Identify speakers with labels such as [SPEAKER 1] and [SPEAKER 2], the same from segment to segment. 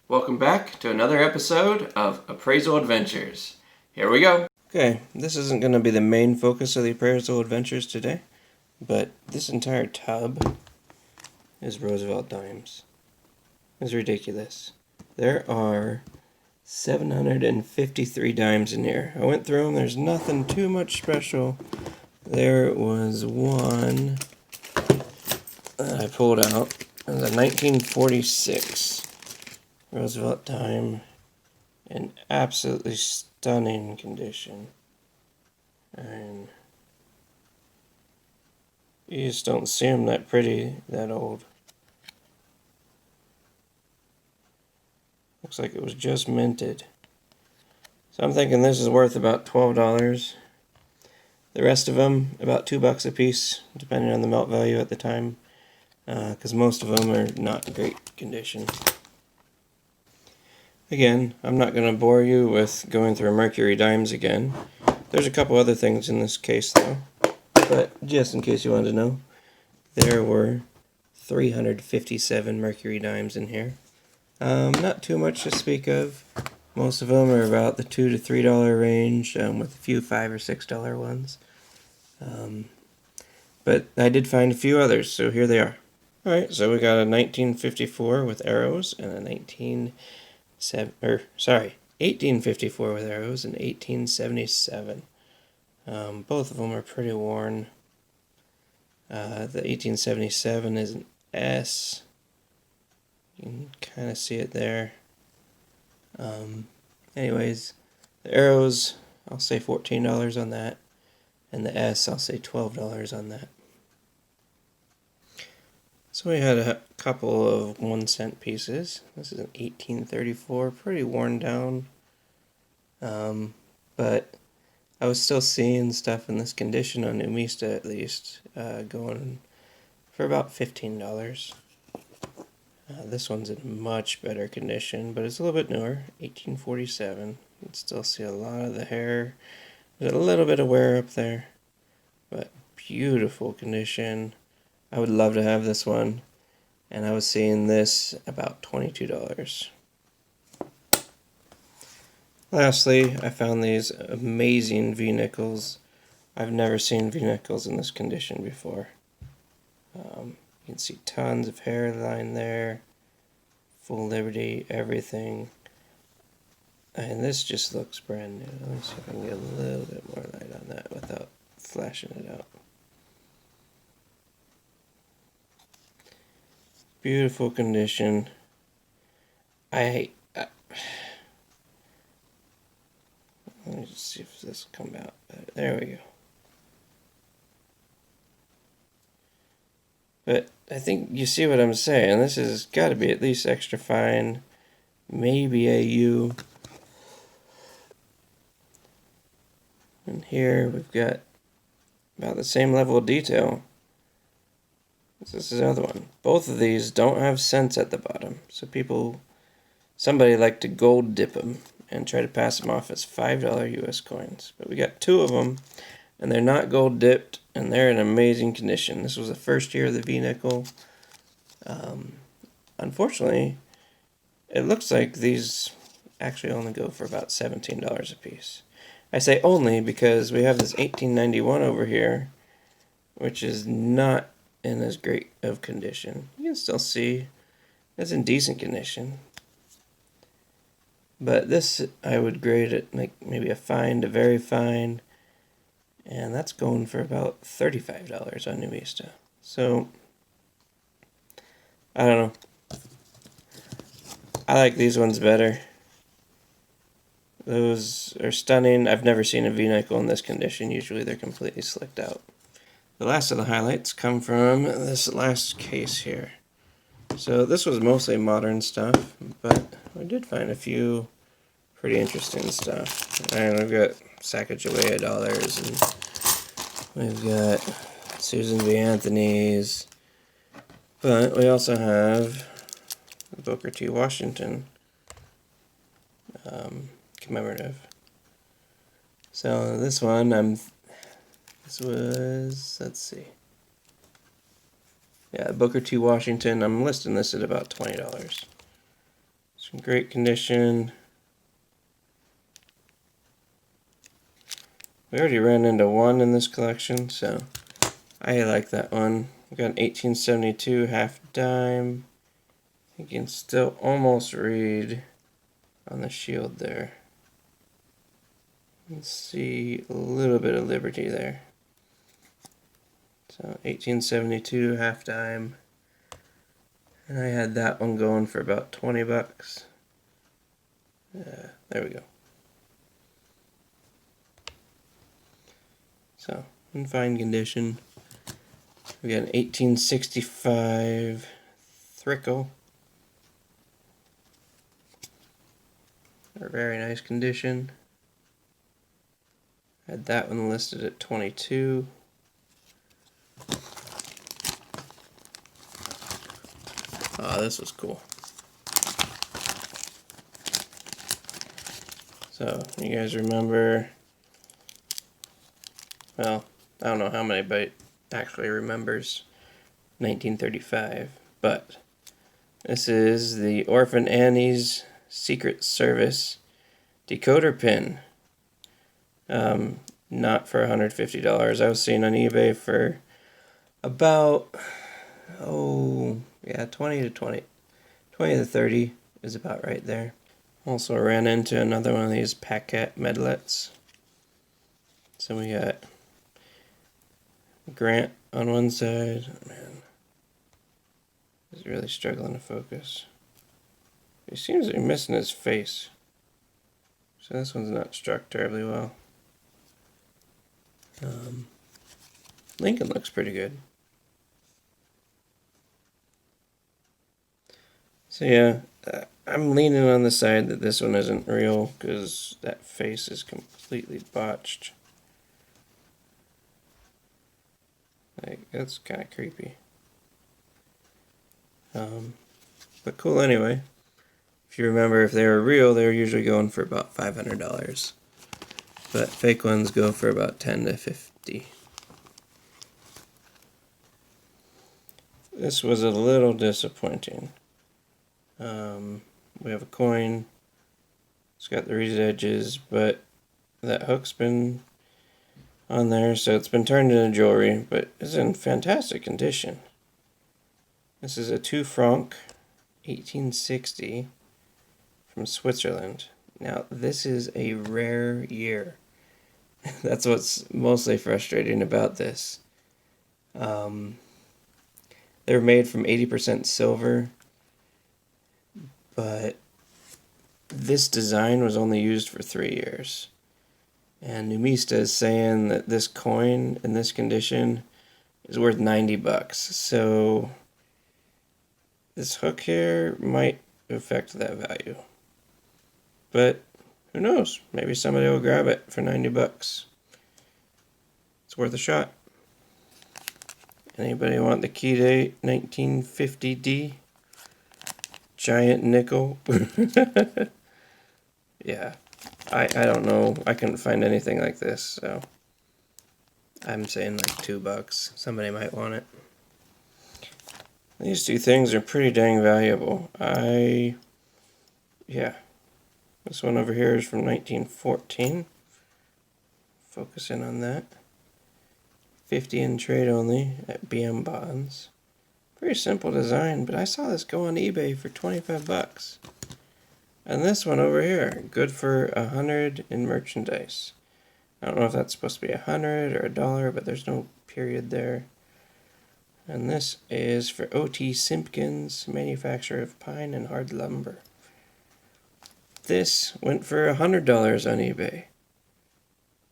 [SPEAKER 1] Welcome back to another episode of Appraisal Adventures. Here we go. Okay, this isn't going to be the main focus of the Appraisal Adventures today, but this entire tub is Roosevelt dimes. It's ridiculous. There are 753 dimes in here. I went through them. There's nothing too much special. There was one that I pulled out. It was a 1946 Roosevelt dime in absolutely stunning condition. And you just don't see them that pretty, that old. Looks like it was just minted. So I'm thinking this is worth about $12. The rest of them, about $2 a piece, depending on the melt value at the time, because most of them are not in great condition. Again, I'm not going to bore you with going through Mercury dimes again. There's a couple other things in this case, though. But just in case you wanted to know, there were 357 Mercury dimes in here. Not too much to speak of. Most of them are about the $2 to $3 range, with a few $5 or $6 ones. But I did find a few others, so here they are. Alright, so we got a 1954 with arrows and a 1854 with arrows and 1877. Both of them are pretty worn. The 1877 is an S. You can kind of see it there. Anyways, the arrows, I'll say $14 on that. And the S, I'll say $12 on that. So we had a couple of 1-cent pieces. This is an 1834, pretty worn down. But I was still seeing stuff in this condition on Numista at least, going for about $15. This one's in much better condition, but it's a little bit newer, 1847. You can still see a lot of the hair. There's a little bit of wear up there, but beautiful condition. I would love to have this one, and I was seeing this about $22. Lastly, I found these amazing V-nickels. I've never seen V-nickels in this condition before. You can see tons of hairline there, full liberty, everything. And this just looks brand new. Let me see if I can get a little bit more light on that without flashing it out. Beautiful condition. Let me just see if this will come out better. There we go. But I think you see what I'm saying. This has got to be at least extra fine. Maybe a U. And here we've got about the same level of detail. This is the other one. Both of these don't have cents at the bottom. So somebody like to gold dip them and try to pass them off as $5 US coins. But we got two of them, and they're not gold dipped, and they're in amazing condition. This was the first year of the V-nickel. Unfortunately, it looks like these actually only go for about $17 a piece. I say only because we have this 1891 over here, which is not in as great of condition. You can still see it's in decent condition. But this, I would grade it like maybe a fine to very fine. And that's going for about $35 on Numista. So, I don't know. I like these ones better. Those are stunning. I've never seen a V-nickel in this condition. Usually they're completely slicked out. The last of the highlights come from this last case here. So this was mostly modern stuff, but we did find a few pretty interesting stuff. And we've got Sacagawea dollars, and we've got Susan B. Anthony's, but we also have Booker T. Washington commemorative. So this one, this was, let's see. Yeah, Booker T. Washington, I'm listing this at about $20. Some great condition. We already ran into one in this collection, so I like that one. We got an 1872 half dime. You can still almost read on the shield there. Let's see a little bit of Liberty there. So 1872 half dime. And I had that one going for about 20 bucks. There we go. So, in fine condition. We got an 1865 Thrickle. A very nice condition. Had that one listed at 22. Oh, this was cool. So, you guys remember, well, I don't know how many actually remembers 1935, but this is the Orphan Annie's Secret Service decoder pin. Not for $150. I was seeing on eBay for about, 20 to 30 is about right there. Also ran into another one of these Paquette medlets. So we got Grant on one side. Oh, man, he's really struggling to focus. He seems to be missing his face. So this one's not struck terribly well. Lincoln looks pretty good. So yeah, I'm leaning on the side that this one isn't real because that face is completely botched. Like, that's kind of creepy. But cool anyway. If you remember, if they were real, they were usually going for about $500. But fake ones go for about $10 to $50. This was a little disappointing. We have a coin. It's got the raised edges, but that hook's been on there, so it's been turned into jewelry, but it's in fantastic condition. This is a 2 franc 1860 from Switzerland. Now, this is a rare year. That's what's mostly frustrating about this. They're made from 80% silver, but this design was only used for 3 years. And Numista is saying that this coin in this condition is worth 90 bucks. So this hook here might affect that value. But who knows? Maybe somebody will grab it for 90 bucks. It's worth a shot. Anybody want the key date 1950D? Giant nickel. Yeah. I don't know. I couldn't find anything like this, so I'm saying like $2. Somebody might want it. These two things are pretty dang valuable. Yeah. This one over here is from 1914. Focus in on that. 50 in trade only at BM Bonds. Very simple design, but I saw this go on eBay for 25 bucks. And this one over here, good for 100 in merchandise. I don't know if that's supposed to be 100 or $1, but there's no period there. And this is for O.T. Simpkins, manufacturer of pine and hard lumber. This went for $100 on eBay.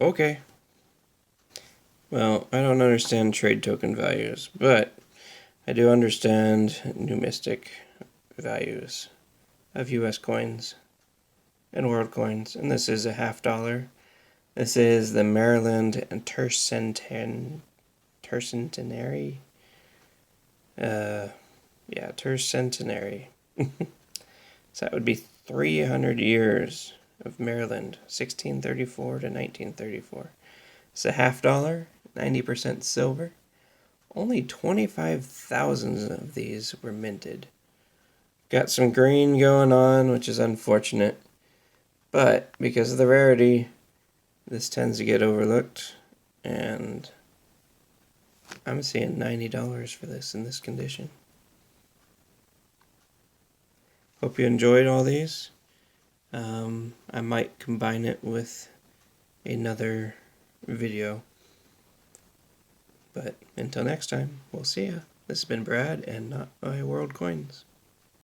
[SPEAKER 1] Okay. Well, I don't understand trade token values, but I do understand numismatic values of US coins and world coins. And this is a $50. This is the Maryland and tercentenary. Tercentenary. So that would be 300 years of Maryland, 1634 to 1934. It's a $50, 90% silver. Only 25,000 of these were minted. got some green going on, which is unfortunate. But because of the rarity, this tends to get overlooked, and I'm seeing $90 for this in this condition. Hope you enjoyed all these. I might combine it with another video. But until next time, we'll see ya. This has been Brad and Not My World Coins.